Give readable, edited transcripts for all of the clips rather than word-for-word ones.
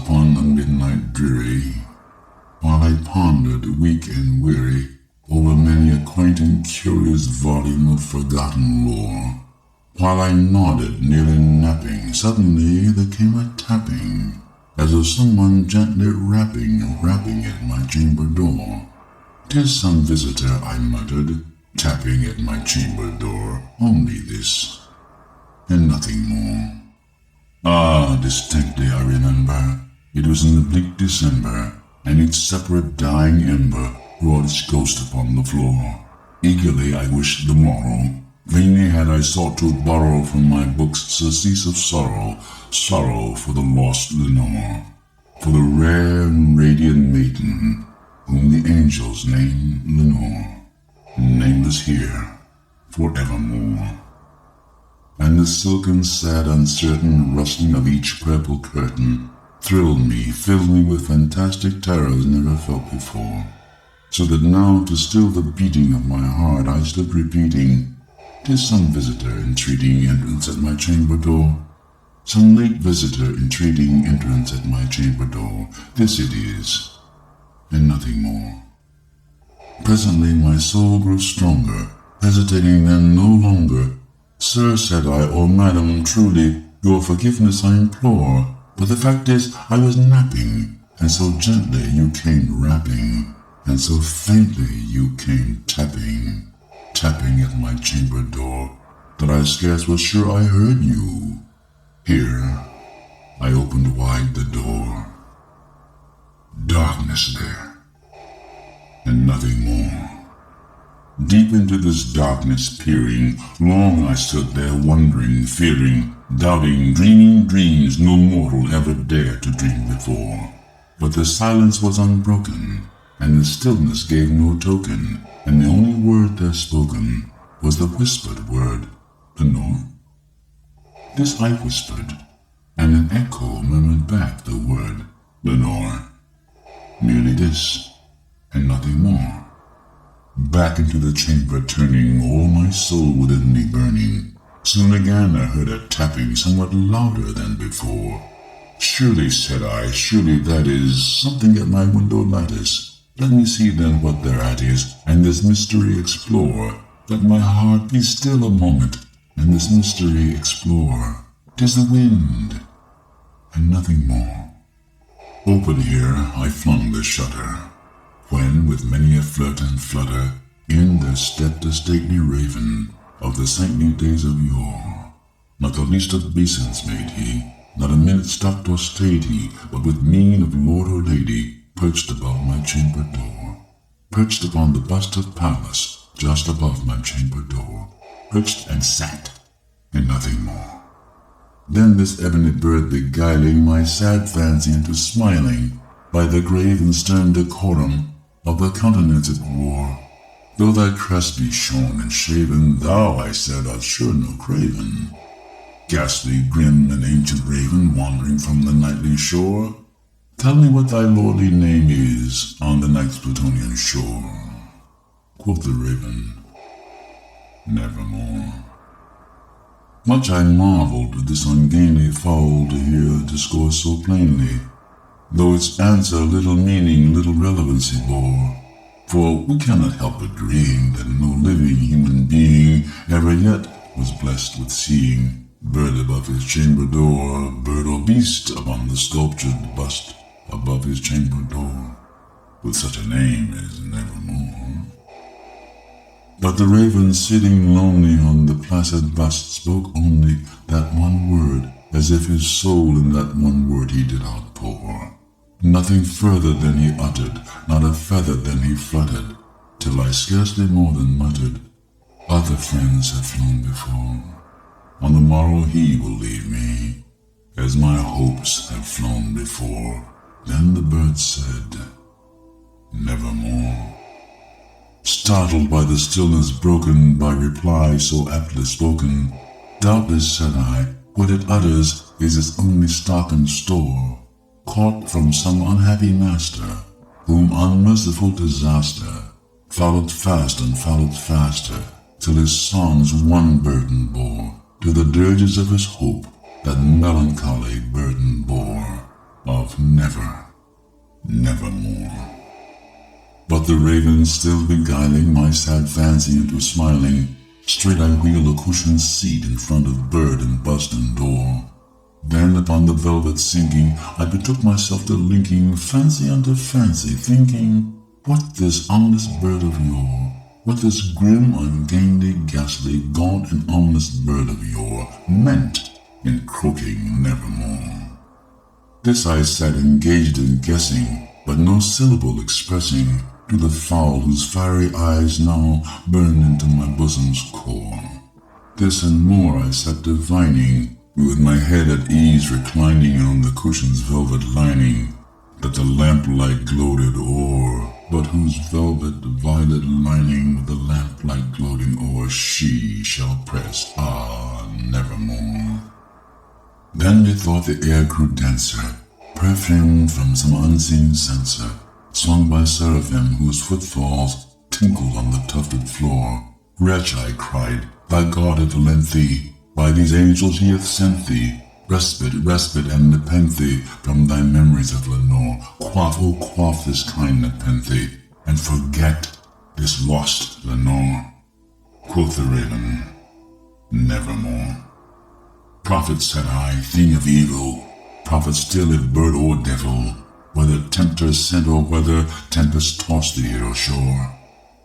upon a midnight dreary, while I pondered, weak and weary, over many a quaint and curious volume of forgotten lore. While I nodded, nearly napping, suddenly there came a tapping, as of someone gently rapping at my chamber door. "'Tis some visitor," I muttered, tapping at my chamber door. "Only this, and nothing more." Distinctly I remember, it was in the bleak December, and its separate dying ember wrought its ghost upon the floor. Eagerly I wished the morrow. Vainly had I sought to borrow from my books surcease of sorrow, sorrow for the lost Lenore, for the rare and radiant maiden whom the angels name Lenore, nameless here forevermore. And the silken, sad, uncertain rustling of each purple curtain thrilled me, filled me with fantastic terrors never felt before, so that now to still the beating of my heart I stood repeating, "'Tis some visitor entreating entrance at my chamber door, some late visitor entreating entrance at my chamber door. This it is, and nothing more." Presently my soul grew stronger, hesitating then no longer. "Sir," said I, "or madam, truly, your forgiveness I implore, but the fact is I was napping, and so gently you came rapping, and so faintly you came tapping, tapping at my chamber door, that I scarce was sure I heard you." Here I opened wide the door. Darkness there, and nothing more. Deep into this darkness peering, long I stood there wondering, fearing, doubting, dreaming dreams no mortal ever dared to dream before. But the silence was unbroken, and the stillness gave no token, and the only word there spoken was the whispered word, "Lenore." This I whispered, and an echo murmured back the word, "Lenore." Merely this, and nothing more. Back into the chamber turning, all my soul within me burning, soon again I heard a tapping somewhat louder than before. "Surely," said I, "surely that is something at my window lattice. Let me see then what thereat is, and this mystery explore. Let my heart be still a moment, and this mystery explore. 'Tis the wind, and nothing more." Open here I flung the shutter, when with many a flirt and flutter in there stepped a stately raven of the saintly days of yore. Not the least obeisance made he, not a minute stopped or stayed he, but with mien of lord or lady perched above my chamber door, perched upon the bust of Pallas just above my chamber door, perched and sat, and nothing more. Then this ebony bird beguiling my sad fancy into smiling, by the grave and stern decorum of the countenance it wore. "Though thy crest be shorn and shaven, thou," I said, "art sure no craven, ghastly, grim, and ancient raven wandering from the nightly shore. Tell me what thy lordly name is on the night's Plutonian shore." Quoth the raven, "Nevermore." Much I marveled at this ungainly fowl to hear discourse so plainly, though its answer little meaning, little relevancy bore. For we cannot help agreeing that no living human being ever yet was blessed with seeing bird above his chamber door, bird or beast upon the sculptured bust above his chamber door, with such a name as Nevermore. But the raven sitting lonely on the placid bust spoke only that one word, as if his soul in that one word he did outpour. Nothing further than he uttered, not a feather than he fluttered, till I scarcely more than muttered, "Other friends have flown before. On the morrow he will leave me, as my hopes have flown before." Then the bird said, "Nevermore." Startled by the stillness broken by reply so aptly spoken, "Doubtless," said I, "what it utters is its only stock and store, caught from some unhappy master, whom unmerciful disaster followed fast and followed faster, till his songs one burden bore to the dirges of his hope, that melancholy burden bore. of nevermore. But the raven still beguiling my sad fancy into smiling, straight I wheel a cushioned seat in front of bird and bust and door. Then upon the velvet sinking, I betook myself to linking fancy unto fancy, thinking, what this honest bird of yore, what this grim, ungainly, ghastly, gaunt and ominous bird of yore meant in croaking nevermore. This I sat engaged in guessing, but no syllable expressing to the fowl whose fiery eyes now burn into my bosom's core. This and more I sat divining, with my head at ease reclining on the cushion's velvet lining, that the lamplight gloated o'er, but whose velvet violet lining with the lamplight gloating o'er she shall press, nevermore. Then methought the air grew denser, perfumed from some unseen censer, swung by seraphim whose footfalls tinkled on the tufted floor. Wretch, I cried, thy God hath lent thee, by these angels he hath sent thee, respite, and nepenthe from thy memories of Lenore. Quaff, oh quaff this kind nepenthe, and forget this lost Lenore. Quoth the raven, nevermore. Prophet, said I, thing of evil, prophet still if bird or devil, whether tempter sent or whether tempest tossed thee here ashore.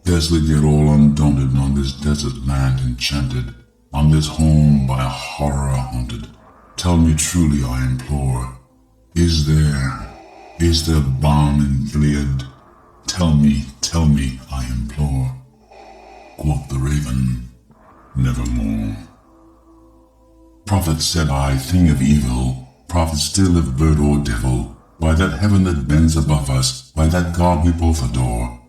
Desolate yet all undaunted on this desert land enchanted, on this home by a horror haunted, tell me truly, I implore, is there balm in Gilead? Tell me, I implore. Quoth the raven, nevermore. Prophet, said I, thing of evil, prophet still if bird or devil, by that heaven that bends above us, by that God we both adore,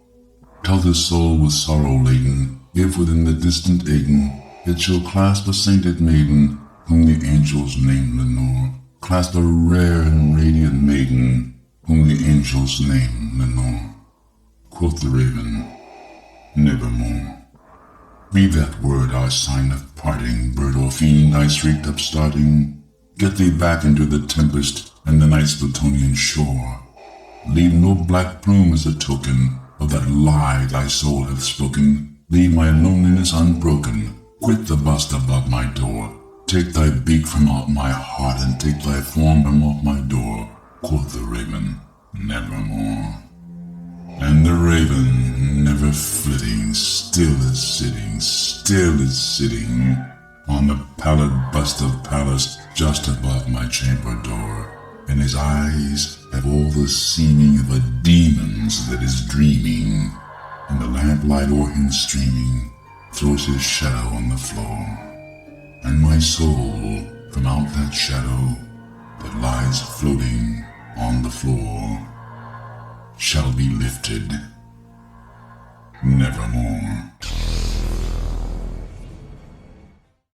tell this soul with sorrow laden, if within the distant Aidenn it shall clasp a sainted maiden, whom the angels name Lenore, clasp a rare and radiant maiden, whom the angels name Lenore. Quoth the raven, nevermore. Be that word our sign of parting, bird or fiend, I shrieked upstarting. Get thee back into the tempest and the night's Plutonian shore. Leave no black plume as a token of that lie thy soul hath spoken. Leave my loneliness unbroken. Quit the bust above my door. Take thy beak from out my heart and take thy form from off my door. Quoth the raven, nevermore. And the raven, never flitting, still is sitting on the pallid bust of Pallas just above my chamber door, and his eyes have all the seeming of a demon's that is dreaming, and the lamplight o'er him streaming throws his shadow on the floor, and my soul from out that shadow that lies floating on the floor shall be lifted nevermore.